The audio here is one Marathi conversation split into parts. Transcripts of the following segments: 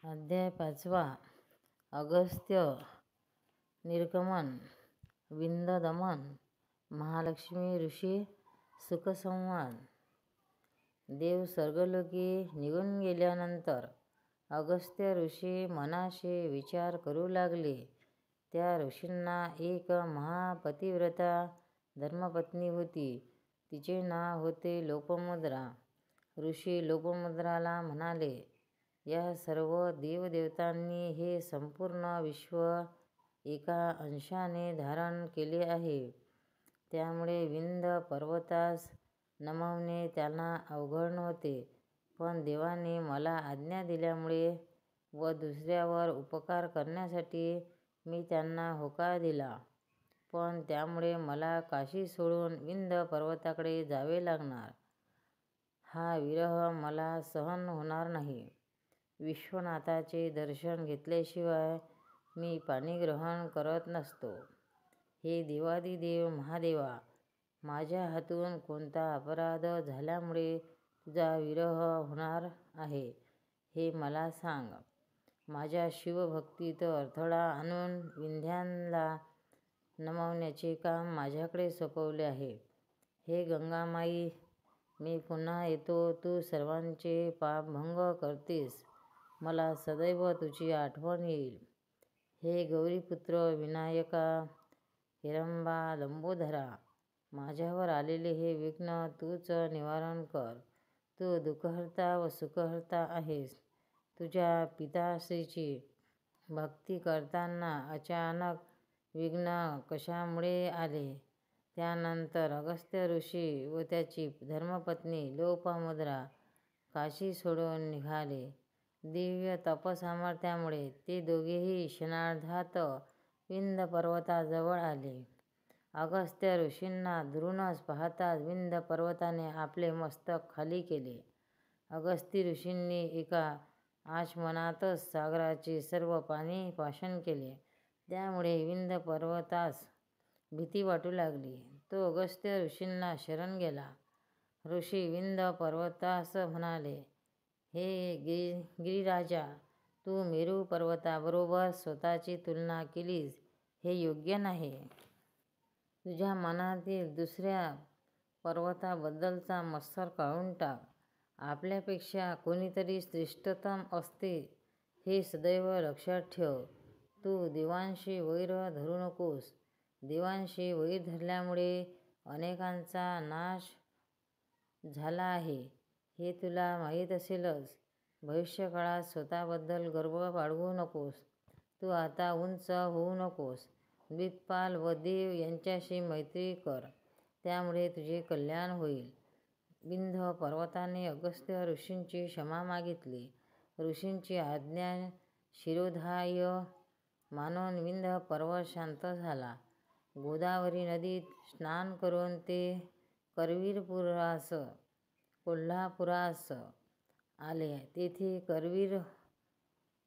अध्याय 5. अगस्त्य निर्गमन. विंददमन. महालक्ष्मी ऋषी सुखसंवाद. देव स्वर्गलोकी निघून गेल्यानंतर अगस्त्य ऋषी मनाशी विचार करू लागले. त्या ऋषींना एक महापतिव्रता धर्मपत्नी होती. तिचे नाव होते लोपमुद्रा. ऋषी लोपमुद्राला म्हणाले, या सर्व देवदेवतांनी हे संपूर्ण विश्व एका अंशाने धारण केले आहे. त्यामुळे विंध्य पर्वतास नमवणे त्यांना अवघड नव्हते. पण देवाने मला आज्ञा दिल्यामुळे व दुसऱ्यावर उपकार करण्यासाठी मी त्यांना होकार दिला. पण त्यामुळे मला काशी सोडून विंध्य पर्वताकडे जावे लागणार. हा विरह मला सहन होणार नाही. विश्वनाथाचे दर्शन घेतल्याशिवाय मी पाणी ग्रहण करत नसतो. हे देवादिदेव महादेवा, माझ्या हातून कोणता अपराध झाल्यामुळे तुझा विरह होणार आहे, हे मला सांग. माझ्या शिवभक्तीत अडथळा आणून विंध्याला नमवण्याचे काम माझ्याकडे सोपवले आहे. हे गंगामाई, मी पुन्हा येतो. तू सर्वांचे पापभंग करतेस. मला सदैव तुझी आठवण येईल. हे गौरीपुत्र विनायका, हिरंबा लंबोदरा, माझ्यावर आलेले हे विघ्न तूच निवारण कर. तू दुःखहर्ता व सुखहर्ता आहेस. तुझ्या पिताश्रीची भक्ती करताना अचानक विघ्न कशामुळे आले? त्यानंतर अगस्त्य ऋषी व त्याची धर्मपत्नी लोपमुद्रा काशी सोडून निघाले. दिव्य तपसामर्थ्यामुळे ते दोघेही क्षणार्धात विंध्य पर्वताजवळ आले. अगस्त्य ऋषींना दुरूनच पाहताच विंध्य पर्वताने आपले मस्तक खाली केले. अगस्ती ऋषींनी एका आचमनातच सागराचे सर्व पाणी पाषाण केले. त्यामुळे विंध्य पर्वतास भीती वाटू लागली. तो अगस्त्य ऋषींना शरण गेला. ऋषी विंध्य पर्वतास म्हणाले, हे गिरिराजा, तू मेरू पर्वताबरोबर स्वतःची तुलना केलीस, हे योग्य नाही. तुझ्या मनातील दुसऱ्या पर्वताबद्दलचा मत्सर काढून टाक. आपल्यापेक्षा कोणीतरी श्रेष्ठतम असते, हे सदैव लक्षात ठेव. तू देवांशी वैर धरू नकोस. देवांशी वैर धरल्यामुळे अनेकांचा नाश झाला आहे, हे तुला माहीत असेलच. भविष्यकाळात स्वतःबद्दल गर्व बाळगू नकोस. तू आता उंच होऊ नकोस. द्विजपाल व देव यांच्याशी मैत्री कर, त्यामुळे तुझे कल्याण होईल. विंध्य पर्वताने अगस्त्य ऋषींची क्षमा मागितली. ऋषींची आज्ञा शिरोधार्य मानून विंध्य पर्वत शांत झाला. गोदावरी नदीत स्नान करून ते करवीरपुरास कोल्हापुरास आले. तेथे करवीर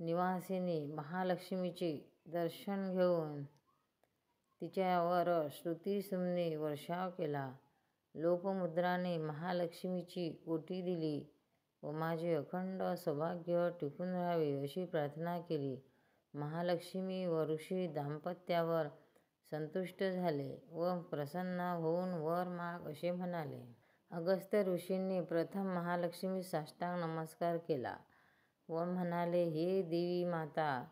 निवासिनी महालक्ष्मीचे दर्शन घेऊन तिच्यावर स्तुतिसुमने वर्षाव केला. लोपमुद्राने महालक्ष्मीची ओटी दिली व माझे अखंड सौभाग्य टिकून राहावे अशी प्रार्थना केली. महालक्ष्मी व ऋषी दाम्पत्यावर संतुष्ट झाले व प्रसन्न होऊन वर माग असे म्हणाले. अगस्त्य ऋषींनी प्रथम महालक्ष्मीस साष्टांग नमस्कार केला व म्हणाले, हे देवी माता,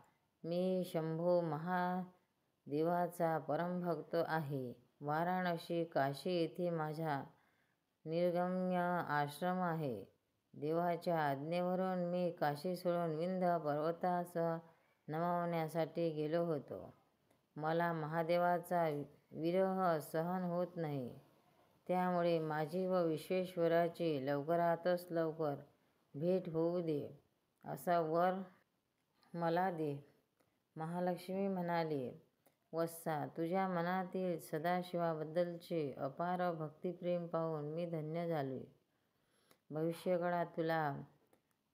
मी शंभो महादेवाचा परमभक्त आहे. वाराणसी काशी येथे माझा निर्गम्य आश्रम आहे. देवाच्या आज्ञेवरून मी काशी सोडून विंध्य पर्वतास नमवण्यासाठी गेलो होतो. मला महादेवाचा विरह सहन होत नाही. त्यामुळे माझी व विश्वेश्वराची लवकरातच लवकर भेट होऊ दे, असा वर मला दे. महालक्ष्मी म्हणाली, वत्सा, तुझ्या मनातील सदाशिवाबद्दलचे अपार भक्तिप्रेम पाहून मी धन्य झालोय. भविष्यकाळात तुला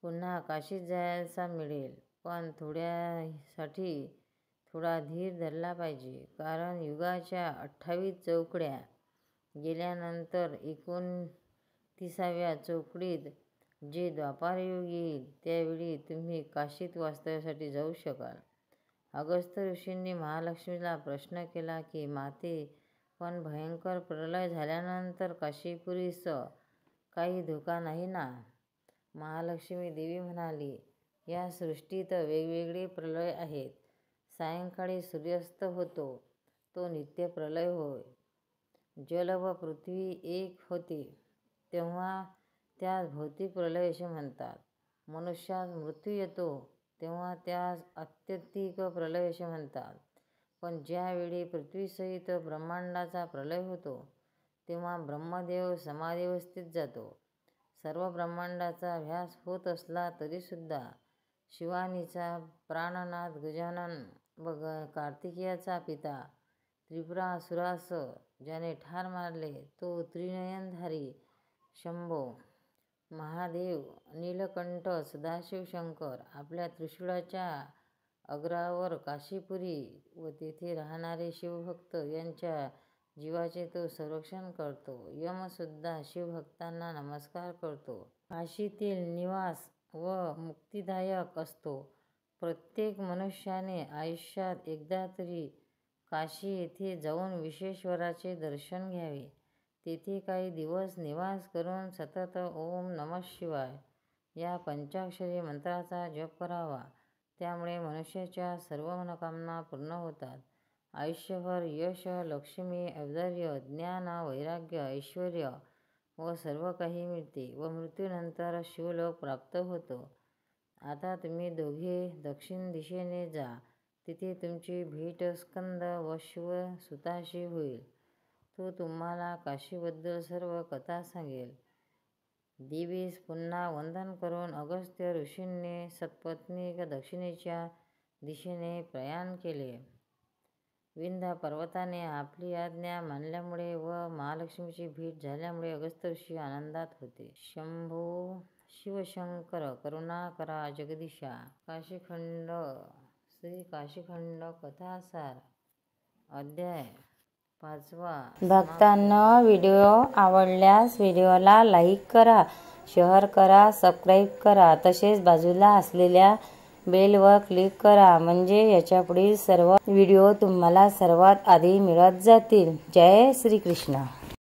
पुन्हा काशीत जायला मिळेल. पण थोड्यासाठी थोडा धीर धरला पाहिजे. कारण युगाच्या 28 चौकड्या गेल्यानंतर 29व्या चौकडीत जे द्वापारयुग येईल त्यावेळी तुम्ही काशीत वास्तव्यासाठी जाऊ शकाल. अगस्त्य ऋषींनी महालक्ष्मीला प्रश्न केला की माते, पण भयंकर प्रलय झाल्यानंतर काशीपुरीस काही धोका नाही ना? महालक्ष्मी देवी म्हणाली, या सृष्टीत वेगवेगळे प्रलय आहेत. सायंकाळी सूर्यास्त होतो तो नित्य प्रलय होय. जल व पृथ्वी एक होते तेव्हा त्यास भौतिक प्रलय असे म्हणतात. मनुष्यास मृत्यू येतो तेव्हा त्यास आत्यंतिक प्रलय असे म्हणतात. पण ज्यावेळी पृथ्वीसहित ब्रह्मांडाचा प्रलय होतो तेव्हा ब्रह्मदेव समाधिवस्थेत जातो. सर्व ब्रह्मांडाचा ध्यास होत असला तरीसुद्धा शिवानीचा प्राणनाथ गजानन व कार्तिकेयाचा पिता त्रिपुरासुरास ज्याने ठार मारले तो त्रिनयनधारी शंभो, महादेव, नीलकंठ, सदाशिव शंकर आपल्या त्रिशूळाच्या अग्रावर काशीपुरी व तेथे राहणारे शिवभक्त यांच्या जीवाचे तो संरक्षण करतो. यमसुद्धा शिवभक्तांना नमस्कार करतो. काशीतील निवास व मुक्तिदायक असतो. प्रत्येक मनुष्याने आयुष्यात एकदा तरी काशी येथे जाऊन विश्वेश्वराचे दर्शन घ्यावे. तेथे काही दिवस निवास करून सतत ओम नमः शिवाय या पंचाक्षरी मंत्राचा जप करावा. त्यामुळे मनुष्याच्या सर्व मनोकामना पूर्ण होतात. आयुष्यभर यश, लक्ष्मी, औदार्य, ज्ञान, वैराग्य, ऐश्वर्य व सर्व काही मिळते व मृत्यूनंतर शिवलोक प्राप्त होतो. आता तुम्ही दोघे दक्षिण दिशेने जा. तिथे तुमची भेट स्कंद व शिवसुताशी होईल. तो तुम्हाला काशीबद्दल सर्व कथा सांगेल. देवीस पुन्हा वंदन करून अगस्त्य ऋषींनी सपत्नीक दक्षिणेच्या दिशेने प्रयाण केले. विंध्य पर्वताने आपली आज्ञा मानल्यामुळे व महालक्ष्मीची भेट झाल्यामुळे अगस्त्य ऋषी आनंदात होते. शंभो शिवशंकर करुणाकरा जगदीशा. काशीखंड श्री काशीखंड कथासार अध्याय 5. भक्तांनो, व्हिडिओ आवडल्यास व्हिडिओला लाईक करा, शेअर करा, सबस्क्राईब करा. तसेच बाजूला असलेल्या बेलवर क्लिक करा म्हणजे याच्यापुढील सर्व व्हिडिओ तुम्हाला सर्वात आधी मिळत जातील. जय श्री कृष्ण.